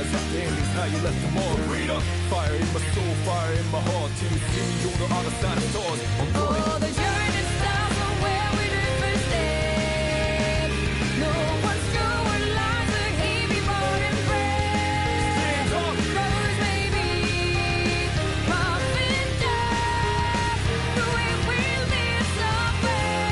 Standing's how you left them all. Freedom. Fire in my soul, fire in my heart. Till you see me on the other side of stars. I'm going. Oh, the journey starts from where we did first stand. No one's sure what lies ahead before and friends. Stand up. Rose maybe, muffin dust. Through it will be somewhere.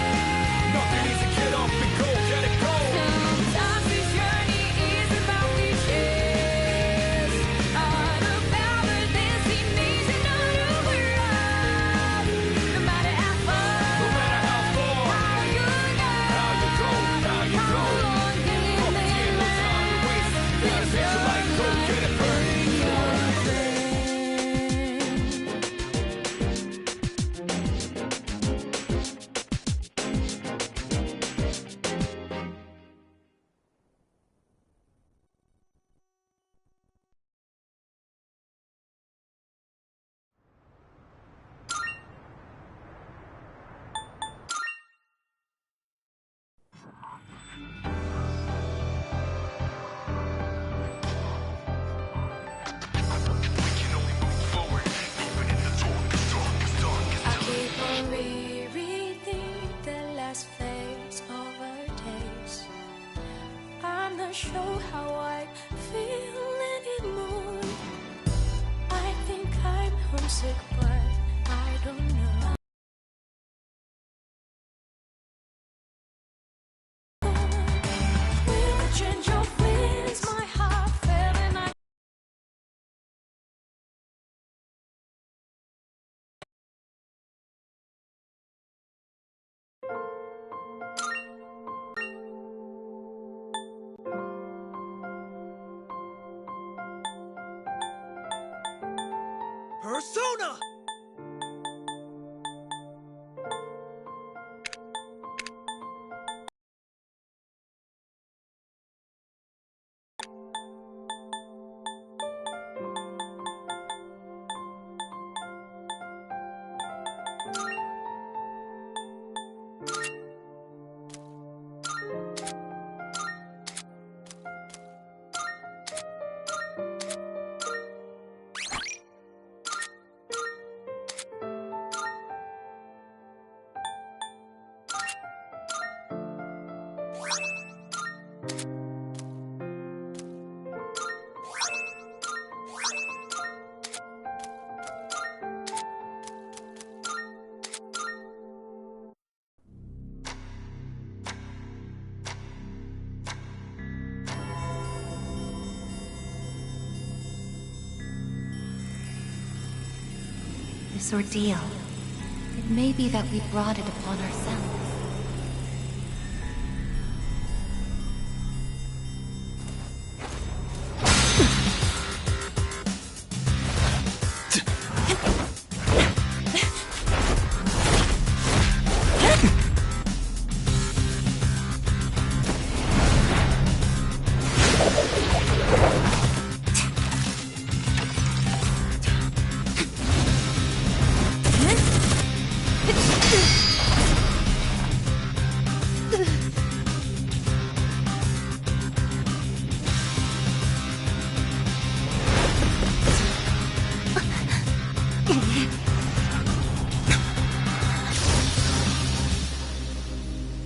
Nothing easy, get up and go, get it go. Sometimes this journey is about riches. Out of power, destination, not who we're at. No matter how far, No matter how far, how you go, how you go, how you how go. long can Up it again, no time to waste. Gotta take your life, go get it burning. I keep on rereading the last phase of our days. I'm not sure how I feel anymore. I think I'm homesick, but I don't know. Will it change your feelings? My heart fell and I Persona! This ordeal, it may be that we brought it upon ourselves.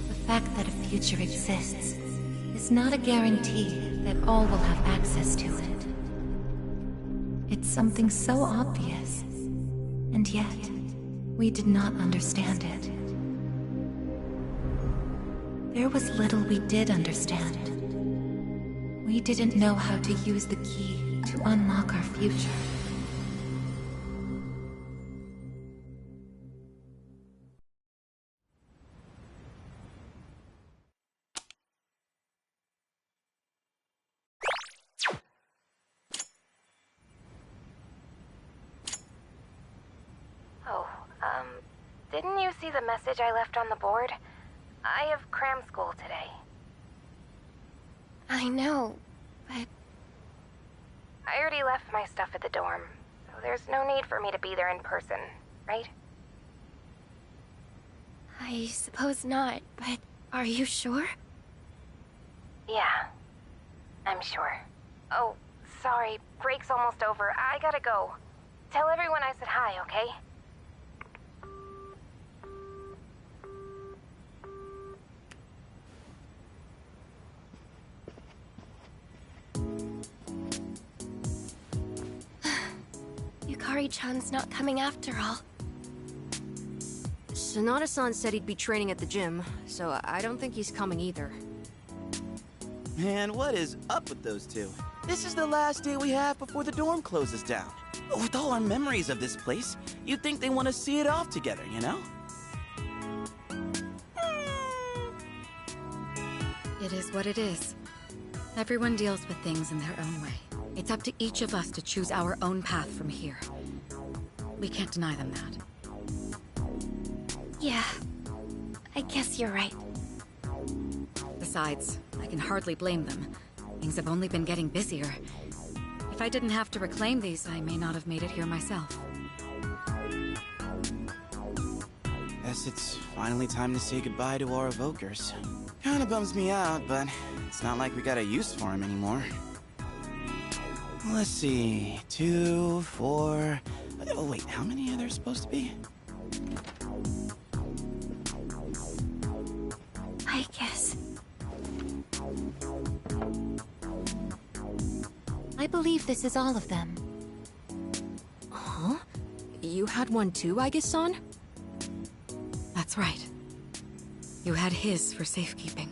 The fact that a future exists is not a guarantee that all will have access to it. It's something so obvious, and yet we did not understand it. There was little we did understand. We didn't know how to use the key to unlock our future. Didn't you see the message I left on the board? I have cram school today. I know, but I already left my stuff at the dorm, so there's no need for me to be there in person, right? I suppose not, but are you sure? Yeah, I'm sure. Oh, sorry. Break's almost over. I gotta go. Tell everyone I said hi, okay? Yukari-chan's not coming after all. Sonata-san said he'd be training at the gym, so I don't think he's coming either. Man, what is up with those two? This is the last day we have before the dorm closes down. With all our memories of this place, you'd think they want to see it off together, you know? It is what it is. Everyone deals with things in their own way. It's up to each of us to choose our own path from here. We can't deny them that. Yeah, I guess you're right. Besides, I can hardly blame them. Things have only been getting busier. If I didn't have to reclaim these, I may not have made it here myself. Guess it's finally time to say goodbye to our evokers. Kinda bums me out, but it's not like we got a use for them anymore. Let's see, 2, 4... Oh wait, how many are there supposed to be? I guess. I believe this is all of them. Huh? You had one too, Aigis-san? That's right. You had his for safekeeping.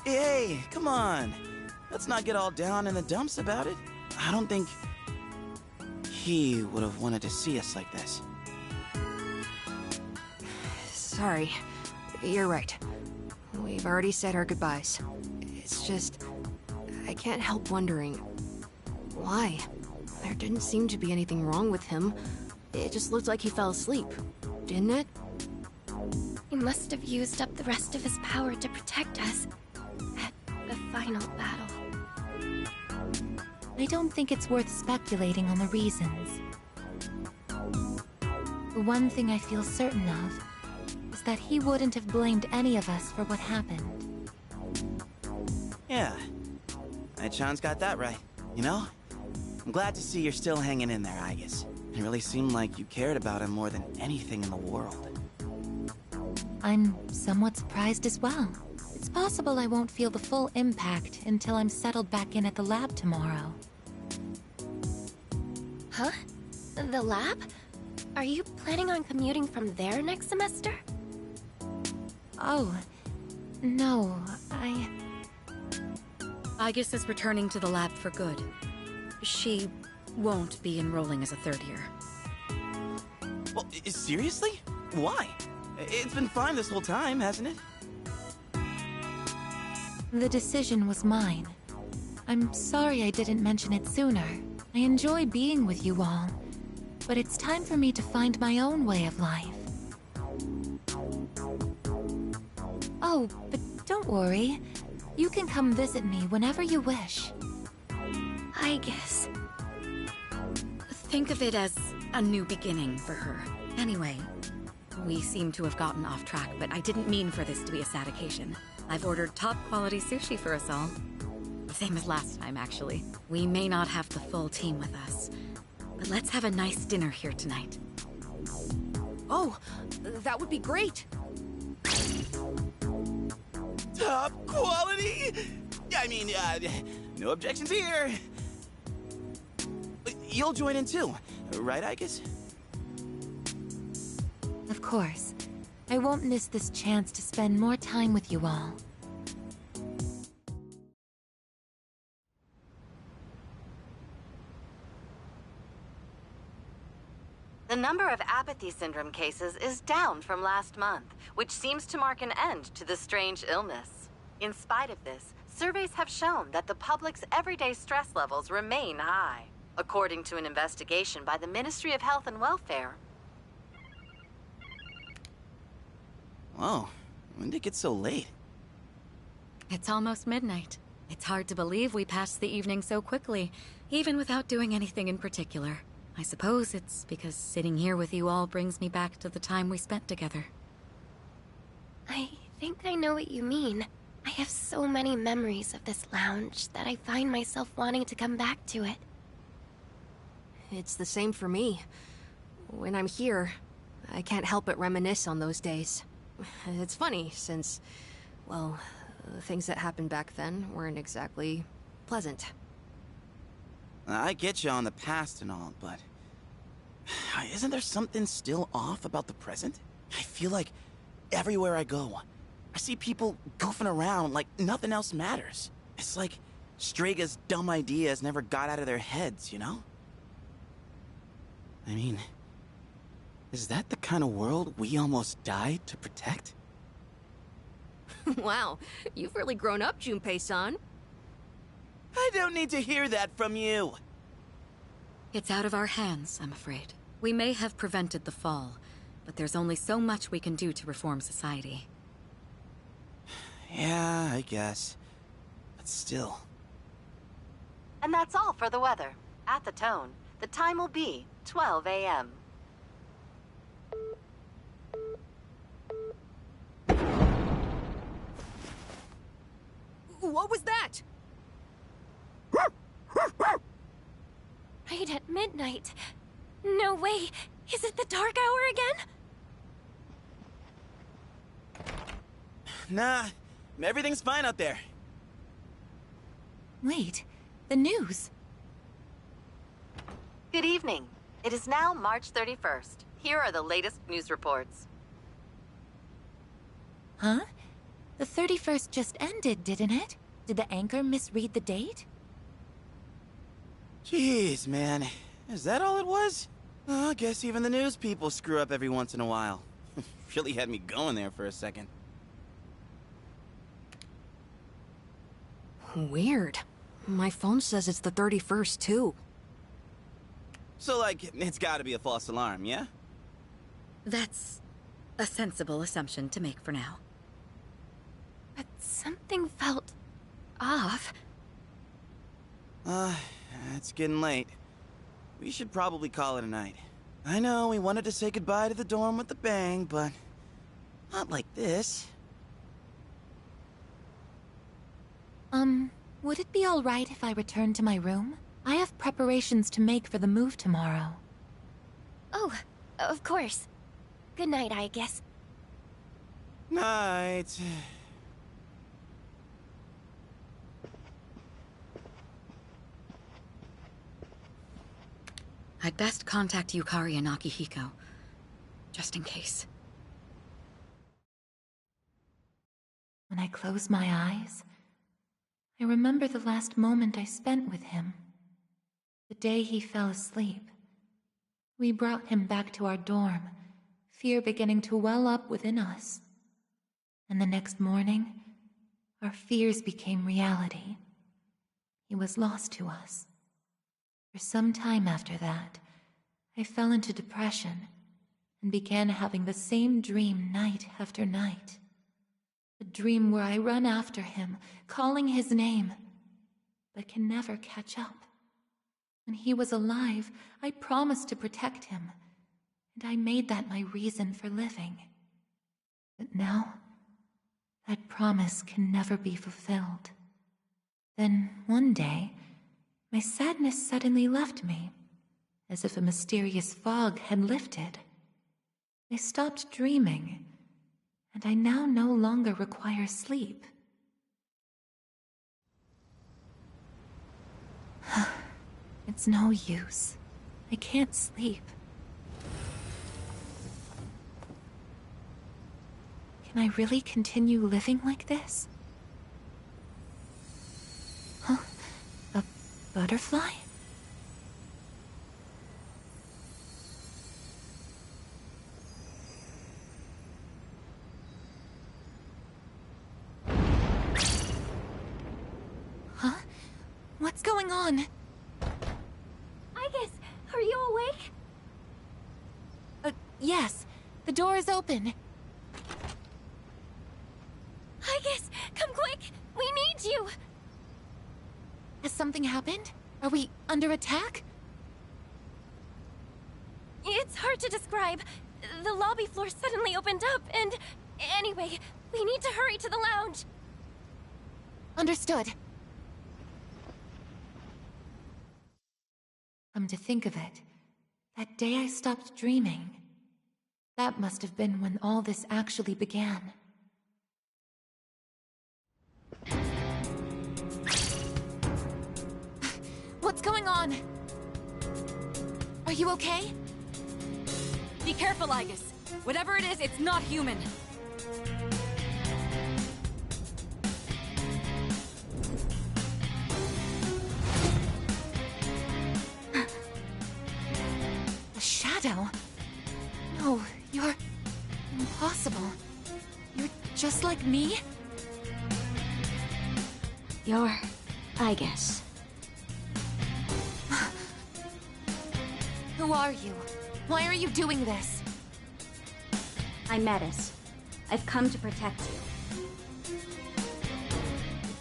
Hey, come on! Let's not get all down in the dumps about it. I don't think... he would have wanted to see us like this. Sorry. You're right. We've already said our goodbyes. It's just... I can't help wondering... why? There didn't seem to be anything wrong with him. It just looked like he fell asleep. Didn't it? He must have used up the rest of his power to protect us. At the final battle. I don't think it's worth speculating on the reasons. The one thing I feel certain of is that he wouldn't have blamed any of us for what happened. Yeah. Ai-chan's got that right, you know? I'm glad to see you're still hanging in there, Aigis. It really seemed like you cared about him more than anything in the world. I'm somewhat surprised as well. It's possible I won't feel the full impact until I'm settled back in at the lab tomorrow. Huh? The lab? Are you planning on commuting from there next semester? Oh, no, Aigis is returning to the lab for good. She won't be enrolling as a third year. Well, seriously? Why? It's been fine this whole time, hasn't it? The decision was mine. I'm sorry I didn't mention it sooner. I enjoy being with you all, but it's time for me to find my own way of life. Oh, but don't worry. You can come visit me whenever you wish. I guess. Think of it as a new beginning for her. Anyway, we seem to have gotten off track, but I didn't mean for this to be a sad occasion. I've ordered top-quality sushi for us all. Same as last time, actually. We may not have the full team with us, but let's have a nice dinner here tonight. Oh, that would be great! Top quality? I mean, no objections here. You'll join in too, right, Aigis? Of course. I won't miss this chance to spend more time with you all. The number of apathy syndrome cases is down from last month, which seems to mark an end to the strange illness. In spite of this, surveys have shown that the public's everyday stress levels remain high, according to an investigation by the Ministry of Health and Welfare. Whoa, when did it get so late? It's almost midnight. It's hard to believe we passed the evening so quickly, even without doing anything in particular. I suppose it's because sitting here with you all brings me back to the time we spent together. think I know what you mean. I have so many memories of this lounge that I find myself wanting to come back to it. It's the same for me. When I'm here, I can't help but reminisce on those days. It's funny, since, well, the things that happened back then weren't exactly pleasant. I get you on the past and all, but isn't there something still off about the present? I feel like everywhere I go, I see people goofing around like nothing else matters. It's like Straga's dumb ideas never got out of their heads, you know? I mean, is that the kind of world we almost died to protect? Wow, you've really grown up, Junpei-san. I don't need to hear that from you. It's out of our hands, I'm afraid. We may have prevented the fall, but there's only so much we can do to reform society. Yeah, I guess. But still. And that's all for the weather. At the tone, the time will be 12 a.m. What was that? Right at midnight. No way. Is it the dark hour again? Nah, everything's fine out there. Wait, the news. Good evening. It is now March 31st. Here are the latest news reports. Huh? The 31st just ended, didn't it? Did the anchor misread the date? Jeez, man. Is that all it was? Oh, I guess even the news people screw up every once in a while. Really had me going there for a second. Weird. My phone says it's the 31st, too. So, like, it's gotta be a false alarm, yeah? That's a sensible assumption to make for now. But something felt off. It's getting late. We should probably call it a night. I know we wanted to say goodbye to the dorm with a bang, but not like this. Would it be all right if I returned to my room? I have preparations to make for the move tomorrow. Oh, of course. Good night, I guess. Night. I'd best contact Yukari and Akihiko, just in case. When I close my eyes, I remember the last moment I spent with him. The day he fell asleep. We brought him back to our dorm, fear beginning to well up within us. And the next morning, our fears became reality. He was lost to us. For some time after that, I fell into depression and began having the same dream night after night. A dream where I run after him, calling his name, but can never catch up. When he was alive, I promised to protect him, and I made that my reason for living. But now, that promise can never be fulfilled. Then, one day, my sadness suddenly left me, as if a mysterious fog had lifted. I stopped dreaming, and I now no longer require sleep. It's no use. I can't sleep. Can I really continue living like this? Huh? A butterfly? Huh? What's going on? Aigis, are you awake? Yes. The door is open. Aigis, come quick! We need you! Has something happened? Are we under attack? It's hard to describe. The lobby floor suddenly opened up, and Anyway, we need to hurry to the lounge. Understood. Come to think of it, that day I stopped dreaming, that must have been when all this actually began. What's going on? Are you okay? Be careful, Aigis. Whatever it is, it's not human. A shadow? No, you're... impossible. You're just like me? I guess. Who are you? Why are you doing this? I'm Metis. I've come to protect you.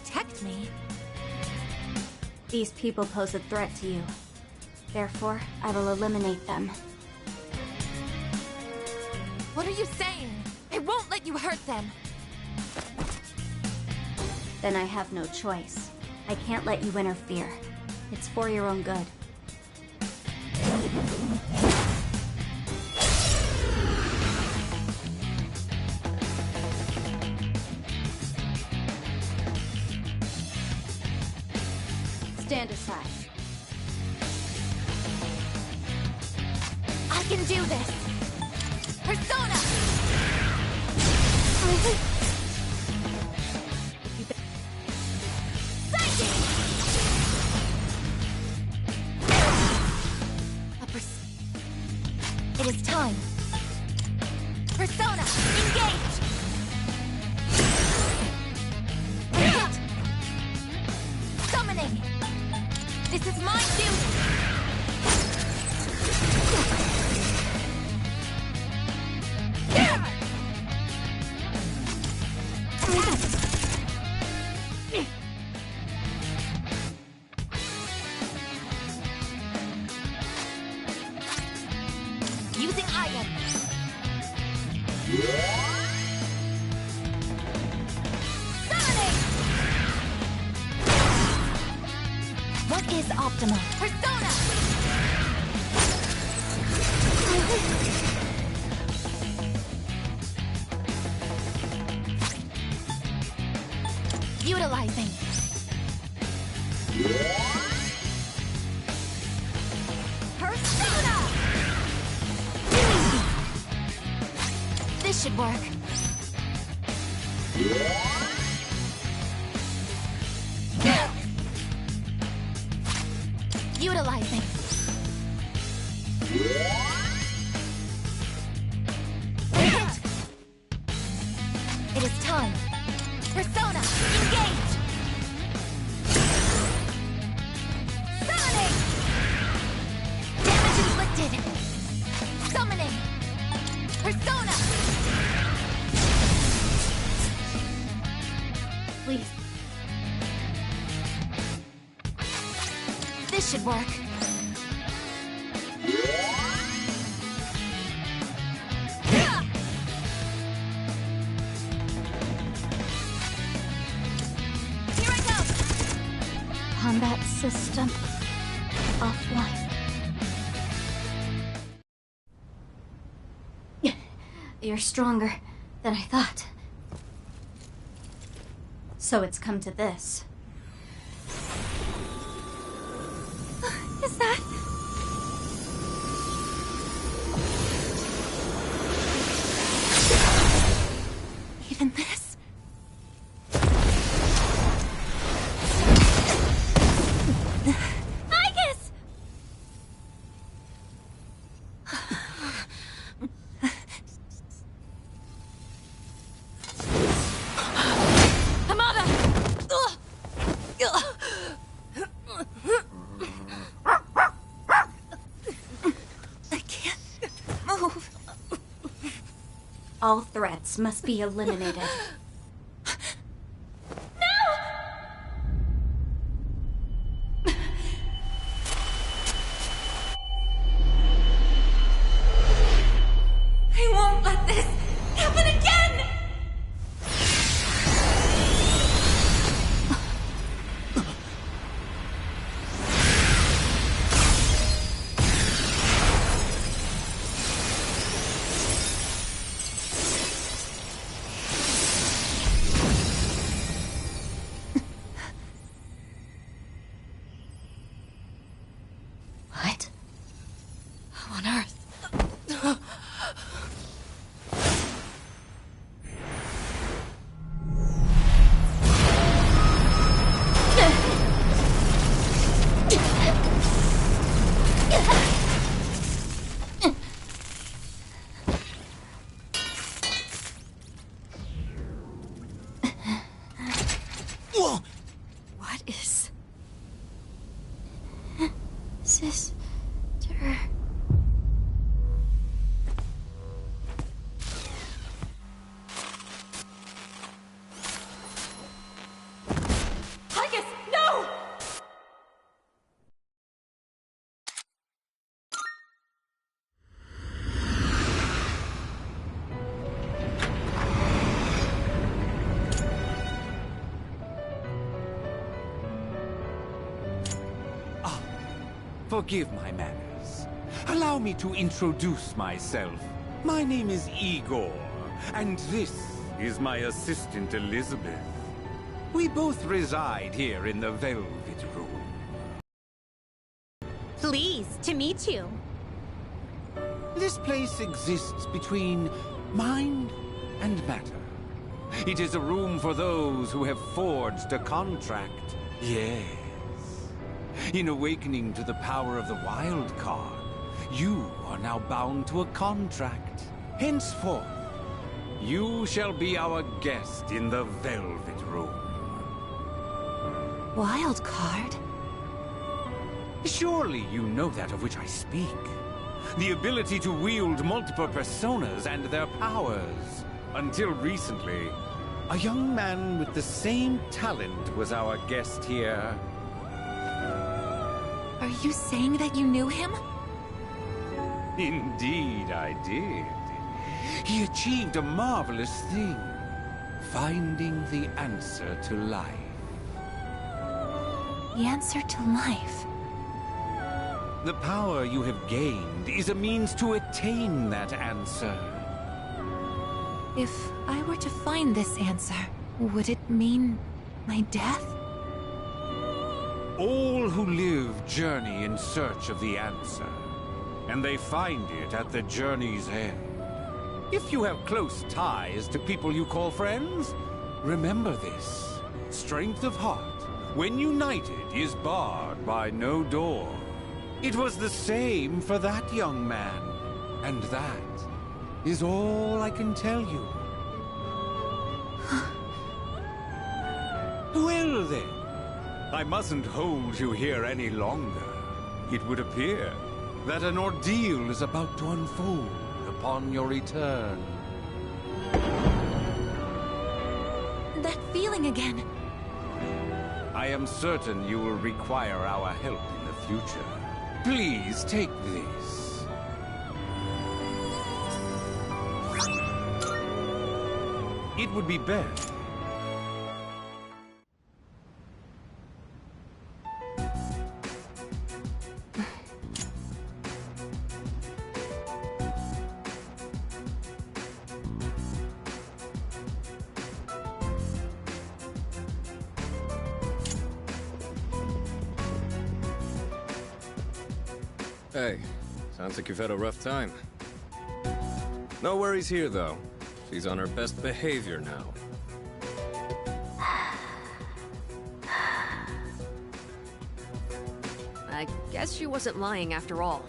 Protect me? These people pose a threat to you. Therefore, I will eliminate them. What are you saying? I won't let you hurt them! Then I have no choice. I can't let you interfere. It's for your own good. Stand aside. I can do this! Persona! It is time. Persona, engage! Hit! Summoning! This is my duty! Using item. Summoning! What is optimal? Persona! Utilizing. Persona! This should work. Utilizing. Hit! It is time. Persona, engage! Summoning! Damage inflicted. Summoning. Persona! Please. This should work. Here I go! Combat system offline. You're stronger than I thought. So it's come to this. Is that... even this? Aigis! Hamada! I can't move. All threats must be eliminated. I won't let this happen again! forgive my manners. Allow me to introduce myself. My name is Igor, and this is my assistant Elizabeth. We both reside here in the Velvet Room. Pleased to meet you. This place exists between mind and matter. It is a room for those who have forged a contract. Yes. In awakening to the power of the wild card, you are now bound to a contract. Henceforth, you shall be our guest in the Velvet Room. Wild card? Surely you know that of which I speak. The ability to wield multiple personas and their powers. Until recently, a young man with the same talent was our guest here. Are you saying that you knew him? Indeed, I did. He achieved a marvelous thing. Finding the answer to life. The answer to life? The power you have gained is a means to attain that answer. If I were to find this answer, would it mean my death? All who live journey in search of the answer, and they find it at the journey's end. If you have close ties to people you call friends, remember this. Strength of heart, when united, is barred by no door. It was the same for that young man, and that is all I can tell you. Well then, I mustn't hold you here any longer. It would appear that an ordeal is about to unfold upon your return. That feeling again. I am certain you will require our help in the future. Please take this. It would be best. Hey, sounds like you've had a rough time. No worries here, though. She's on her best behavior now. I guess she wasn't lying after all.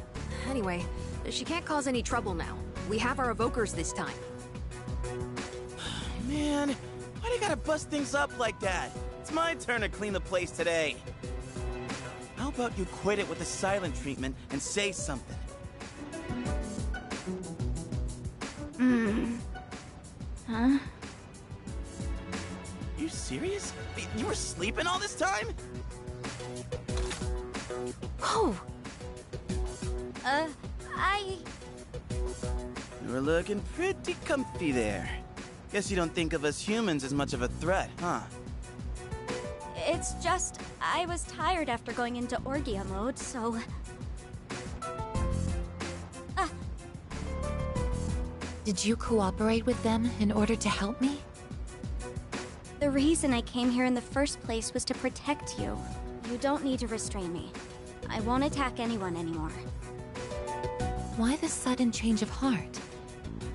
Anyway, she can't cause any trouble now. We have our evokers this time. Man, why do you gotta bust things up like that? It's my turn to clean the place today. How about you quit it with the silent treatment and say something? Huh? You serious? You were sleeping all this time? Oh! You were looking pretty comfy there. Guess you don't think of us humans as much of a threat, huh? It's just, I was tired after going into Orgia mode, so... Did you cooperate with them in order to help me? The reason I came here in the first place was to protect you. You don't need to restrain me. I won't attack anyone anymore. Why the sudden change of heart?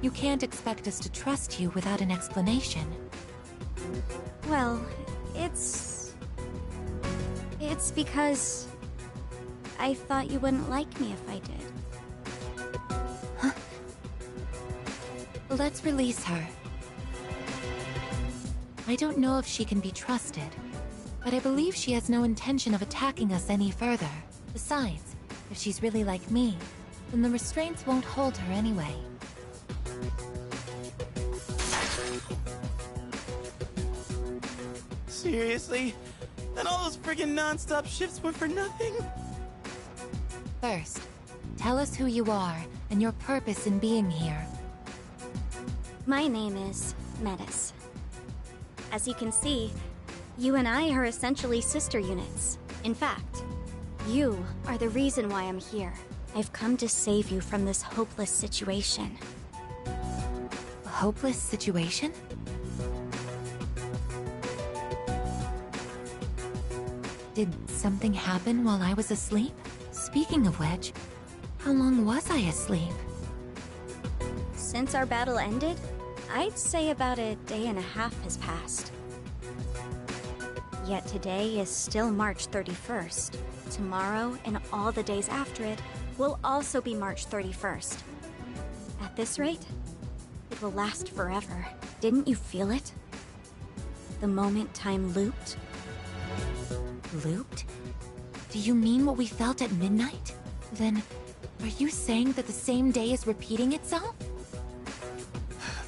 You can't expect us to trust you without an explanation. Well, it's because... I thought you wouldn't like me if I did. Huh? Let's release her. I don't know if she can be trusted, but I believe she has no intention of attacking us any further. Besides, if she's really like me, then the restraints won't hold her anyway. Seriously? Then all those friggin' non-stop shifts were for nothing? First, tell us who you are and your purpose in being here. My name is Metis. As you can see, you and I are essentially sister units. In fact, You are the reason why I'm here. I've come to save you from this hopeless situation. A hopeless situation? Did something happen while I was asleep? Speaking of which, how long was I asleep? Since our battle ended, I'd say about a day and a half has passed. Yet today is still March 31st. Tomorrow and all the days after it will also be March 31st. At this rate, it will last forever. Didn't you feel it? The moment time looped? Looped? Do you mean what we felt at midnight? Then, are you saying that the same day is repeating itself?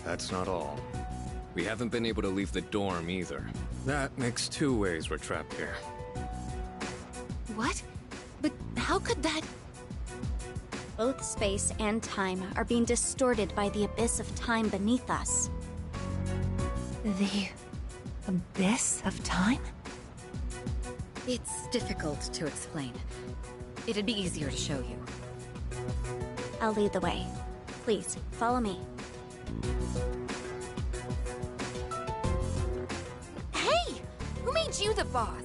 That's not all. We haven't been able to leave the dorm either. That makes 2 ways we're trapped here. What? But how could that... Both space and time are being distorted by the abyss of time beneath us. The... abyss of time? It's difficult to explain. It'd be easier to show you. I'll lead the way. Please, follow me. Hey! Who made you the boss?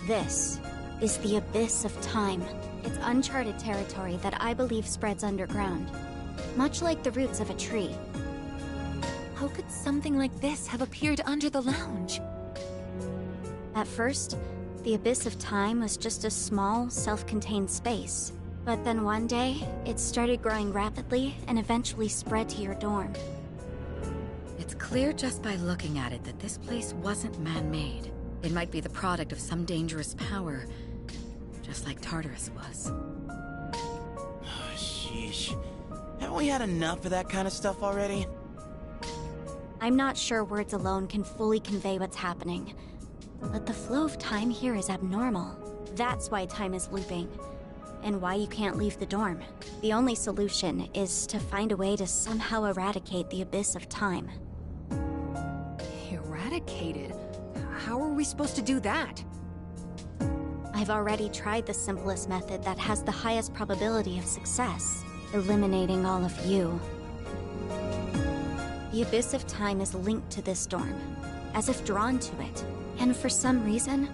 This is the Abyss of Time. It's uncharted territory that I believe spreads underground, much like the roots of a tree. How could something like this have appeared under the lounge? At first, the Abyss of Time was just a small, self-contained space. But then one day, it started growing rapidly and eventually spread to your dorm. It's clear just by looking at it that this place wasn't man-made. It might be the product of some dangerous power, just like Tartarus was. Sheesh. Haven't we had enough of that kind of stuff already? I'm not sure words alone can fully convey what's happening, but the flow of time here is abnormal. That's why time is looping, and why you can't leave the dorm. The only solution is to find a way to somehow eradicate the Abyss of Time. Eradicated? How are we supposed to do that? I've already tried the simplest method that has the highest probability of success, eliminating all of you. The Abyss of Time is linked to this dorm, as if drawn to it. And for some reason,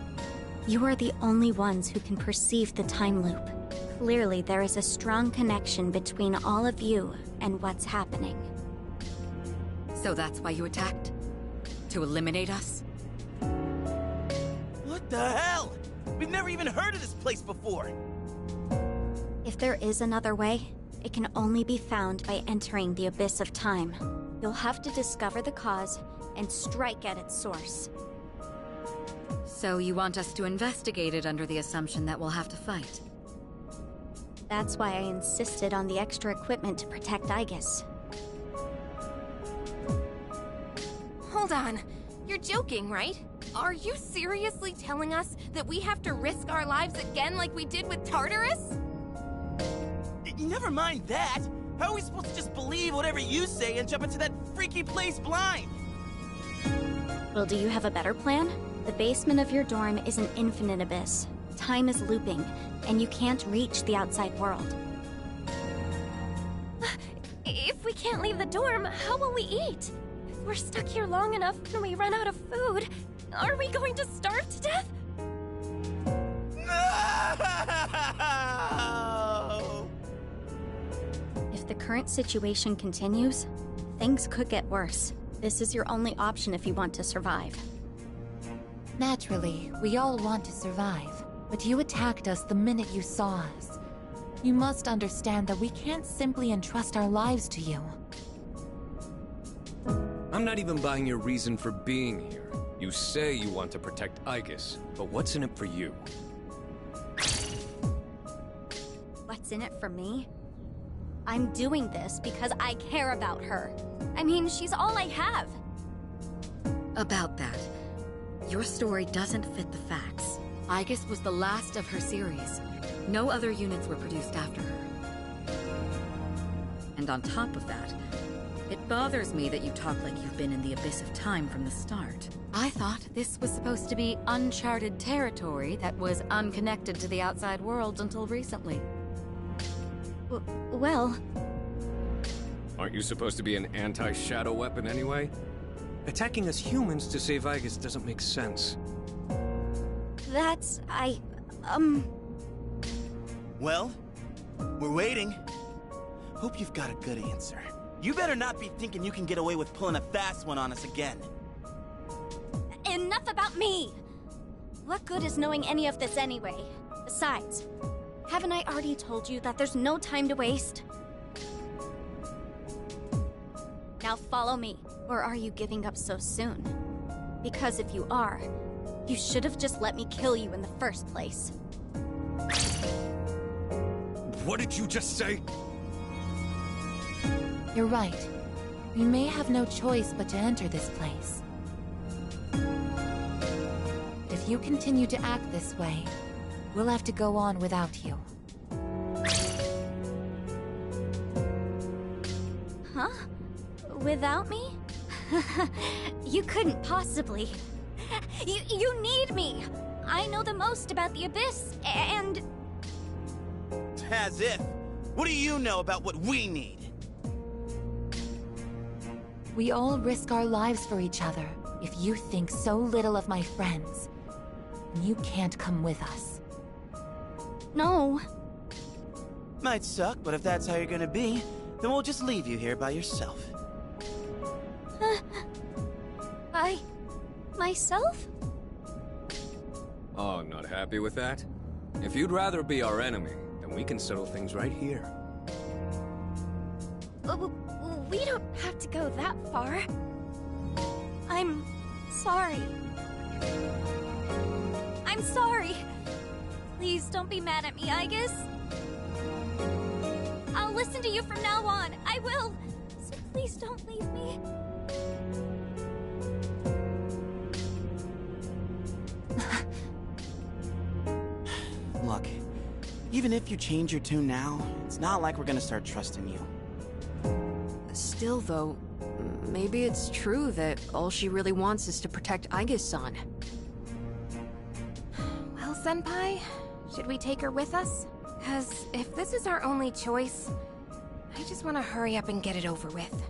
you are the only ones who can perceive the time loop. Clearly, there is a strong connection between all of you and what's happening. So that's why you attacked? To eliminate us? What the hell? We've never even heard of this place before! If there is another way, it can only be found by entering the Abyss of Time. You'll have to discover the cause and strike at its source. So you want us to investigate it under the assumption that we'll have to fight? That's why I insisted on the extra equipment to protect Aigis. Hold on. You're joking, right? Are you seriously telling us that we have to risk our lives again like we did with Tartarus? Never mind that! How are we supposed to just believe whatever you say and jump into that freaky place blind? Well, do you have a better plan? The basement of your dorm is an infinite abyss. Time is looping, and you can't reach the outside world. If we can't leave the dorm, how will we eat? If we're stuck here long enough and we run out of food, are we going to starve to death? No! If the current situation continues, things could get worse. This is your only option if you want to survive. Naturally, we all want to survive, but you attacked us the minute you saw us. You must understand that we can't simply entrust our lives to you. I'm not even buying your reason for being here. You say you want to protect Aigis, but what's in it for you? What's in it for me? I'm doing this because I care about her. I mean, she's all I have. About that, your story doesn't fit the facts. Aegis was the last of her series. No other units were produced after her. And on top of that, it bothers me that you talk like you've been in the abyss of time from the start. I thought this was supposed to be uncharted territory that was unconnected to the outside world until recently. Well... Aren't you supposed to be an anti-shadow weapon anyway? Attacking us humans to save Aegis doesn't make sense. That's... Well, we're waiting. Hope you've got a good answer. You better not be thinking you can get away with pulling a fast one on us again. Enough about me! What good is knowing any of this anyway? Besides, haven't I already told you that there's no time to waste? Now follow me, or are you giving up so soon? Because if you are, you should have just let me kill you in the first place. What did you just say? You're right. We may have no choice but to enter this place. If you continue to act this way, we'll have to go on without you. Huh? Without me? You couldn't possibly. You need me! I know the most about the Abyss, and... As if. What do you know about what we need? We all risk our lives for each other. If you think so little of my friends, then you can't come with us. No. Might suck, but if that's how you're gonna be, then we'll just leave you here by yourself. Myself? Oh, not happy with that? If you'd rather be our enemy, then we can settle things right here. We don't have to go that far. I'm sorry. I'm sorry. Please don't be mad at me, Aegis. I'll listen to you from now on. I will. So please don't leave me. Look, even if you change your tune now, it's not like we're gonna start trusting you. Still, though, maybe it's true that all she really wants is to protect Aegis-san. Well, Senpai, should we take her with us? 'Cause if this is our only choice, I just want to hurry up and get it over with.